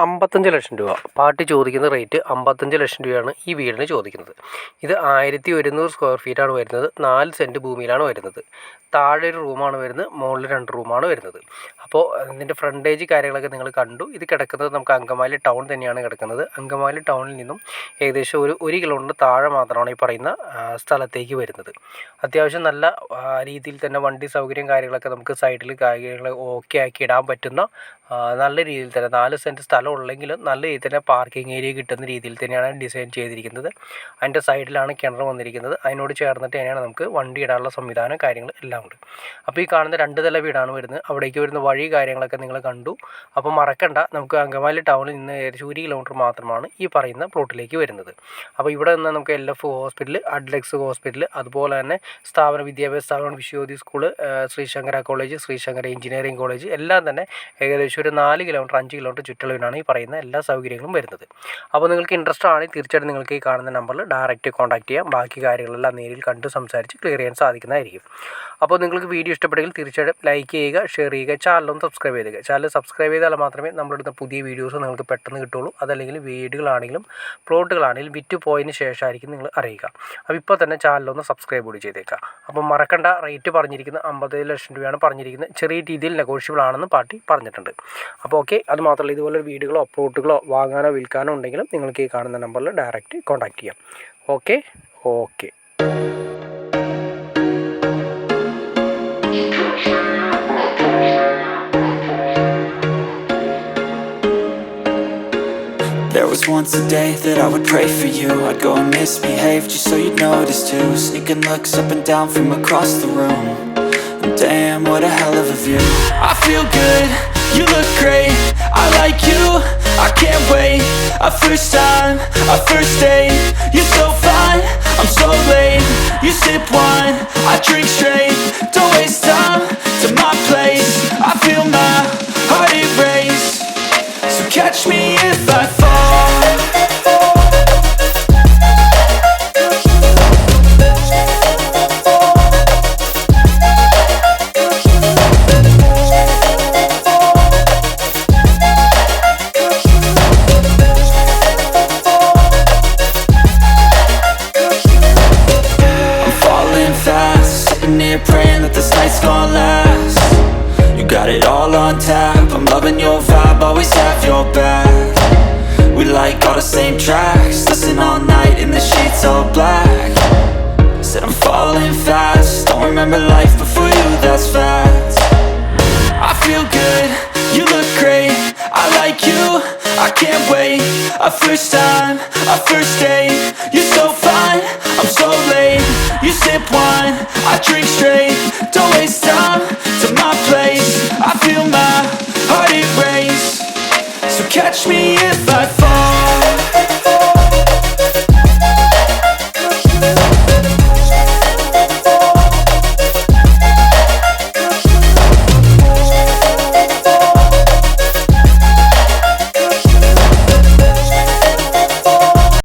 55 ലക്ഷം രൂപ പാർട്ടി ചോദിക്കുന്ന റേറ്റ് 55 ലക്ഷം രൂപയാണ് ഈ വീടിന് ചോദിക്കുന്നത്. ഇത് 1100 സ്ക്വയർ ഫീറ്റാണ് വരുന്നത്. 4 സെൻറ്റ് ഭൂമിയിലാണ് വരുന്നത്. താഴെ ഒരു റൂമാണ് വരുന്നത്, മുകളിൽ 2 റൂമാണ് വരുന്നത്. അപ്പോൾ ഇതിൻ്റെ ഫ്രണ്ടേജ് കാര്യങ്ങളൊക്കെ നിങ്ങൾ കണ്ടു. ഇത് കിടക്കുന്നത് നമുക്ക് അങ്കമാലി ടൗൺ തന്നെയാണ് കിടക്കുന്നത്. അങ്കമാലി ടൗണിൽ നിന്നും ഏകദേശം ഒരു കിലോമീറ്റർ താഴെ മാത്രമാണ് ഈ പറയുന്ന സ്ഥലത്തേക്ക് വരുന്നത്. അത്യാവശ്യം നല്ല രീതിയിൽ തന്നെ വണ്ടി സൗകര്യം കാര്യങ്ങളൊക്കെ നമുക്ക് സൈഡിൽ കാര്യങ്ങൾ ഓക്കെ ആക്കി ഇടാൻ പറ്റുന്ന നല്ല രീതിയിൽ തന്നെ 4 സെൻറ്റ് സ്ഥലം ഉള്ളെങ്കിലും നല്ല രീതിയിൽ തന്നെ പാർക്കിംഗ് ഏരിയ കിട്ടുന്ന രീതിയിൽ തന്നെയാണ് ഡിസൈൻ ചെയ്തിരിക്കുന്നത്. അതിൻ്റെ സൈഡിലാണ് കിണർ വന്നിരിക്കുന്നത്. അതിനോട് ചേർന്നിട്ട് തന്നെയാണ് നമുക്ക് വണ്ടി ഇടാനുള്ള സംവിധാനം കാര്യങ്ങൾ എല്ലാം ഉണ്ട്. അപ്പോൾ ഈ കാണുന്ന 2 നില വീടാണ് വരുന്നത്. അവിടേക്ക് വരുന്ന വഴി കാര്യങ്ങളൊക്കെ നിങ്ങൾ കണ്ടു. അപ്പോൾ മറക്കണ്ട, നമുക്ക് അങ്കമാലി ടൗണിൽ നിന്ന് ഏകദേശം 1 കിലോമീറ്റർ മാത്രമാണ് ഈ പറയുന്ന പ്ലോട്ടിലേക്ക് വരുന്നത്. അപ്പോൾ ഇവിടെ നിന്ന് നമുക്ക് LF ഹോസ്പിറ്റൽ, അഡ്ലക്സ് ഹോസ്പിറ്റൽ, അതുപോലെ തന്നെ വിദ്യാഭ്യാസ സ്ഥാപനം Vishwajyoti school, Sree Sankara college, Sree Sankara engineering college എല്ലാം തന്നെ ഏകദേശം ഒരു 4 കിലോമീറ്റർ 5 കിലോമീറ്റർ ചുറ്റളവിലാണ് ഈ പറയുന്ന എല്ലാ സൗകര്യങ്ങളും വരുന്നത്. അപ്പോൾ നിങ്ങൾക്ക് ഇൻട്രസ്റ്റ് ആണെങ്കിൽ തീർച്ചയായിട്ടും നിങ്ങൾക്ക് ഈ കാണുന്ന നമ്പറിൽ ഡയറക്റ്റ് കോൺടാക്ട് ചെയ്യാം. ബാക്കി കാര്യങ്ങളെല്ലാം നേരിൽ കണ്ട് സംസാരിച്ച് ക്ലിയർ ചെയ്യാൻ സാധിക്കുന്നതായിരിക്കും. അപ്പോൾ നിങ്ങൾക്ക് വീഡിയോ ഇഷ്ടപ്പെട്ടെങ്കിൽ തീർച്ചയായിട്ടും ലൈക്ക് ചെയ്യുക, ഷെയർ ചെയ്യുക, ചാനലൊന്ന് സബ്സ്ക്രൈബ് ചെയ്യുക. ചാനൽ സബ്സ്ക്രൈബ് ചെയ്താൽ മാത്രമേ നമ്മളെടുത്ത പുതിയ വീഡിയോസ് നിങ്ങൾക്ക് പെട്ടെന്ന് കിട്ടുള്ളൂ. അതല്ലെങ്കിൽ വീടുകളാണെങ്കിലും പ്ലോട്ടുകളാണെങ്കിലും വിറ്റ് പോയതിന് ശേഷമായിരിക്കും നിങ്ങൾ അറിയുക. അപ്പോൾ ഇപ്പോൾ തന്നെ ചാനലൊന്ന് സബ്സ്ക്രൈബ് കൂടി ചെയ്തേക്കുക. അപ്പോൾ മറക്കണ്ട, റേറ്റ് പറഞ്ഞിരിക്കുന്നത് 55 ലക്ഷം രൂപയാണ് പറഞ്ഞിരിക്കുന്നത്. ചെറിയ രീതിയിൽ നെഗോഷ്യബിൾ ആണെന്ന് പാർട്ടി പറഞ്ഞിട്ടുണ്ട്. അപ്പോൾ ഓക്കെ, അത് മാത്രമല്ല ഇതുപോലെ വീടുകളോ പ്ലോട്ടുകളോ വാങ്ങാനോ വിൽക്കാനോ ഉണ്ടെങ്കിലും നിങ്ങൾക്ക് ഈ കാണുന്ന നമ്പറിൽ ഡയറക്റ്റ് കോൺടാക്ട് ചെയ്യാം. Okay. There was once a day that I would pray for you. I'd go and misbehave just so you'd notice too. Sneaking looks up and down from across the room. And damn, what a hell of a view. I feel good, you look great, I like you, I can't wait. A first time, a first date. You're so fine, I'm so late. You sip wine, I drink straight. Don't waste time to my place. I feel my heart erase. So catch me if I fall. Praying that this night's gonna last. You got it all on tap, I'm loving your vibe, always have your back. We like all the same tracks, listen all night in the sheets all black. Said I'm falling fast, don't remember life before you, that's fact. I feel good, you look great, I like you, I can't wait. A first time, a first date. You're so fine, I'm so late. You sip wine, I drink straight. Don't waste time to my place. I feel my heart erase. So catch me if I fall.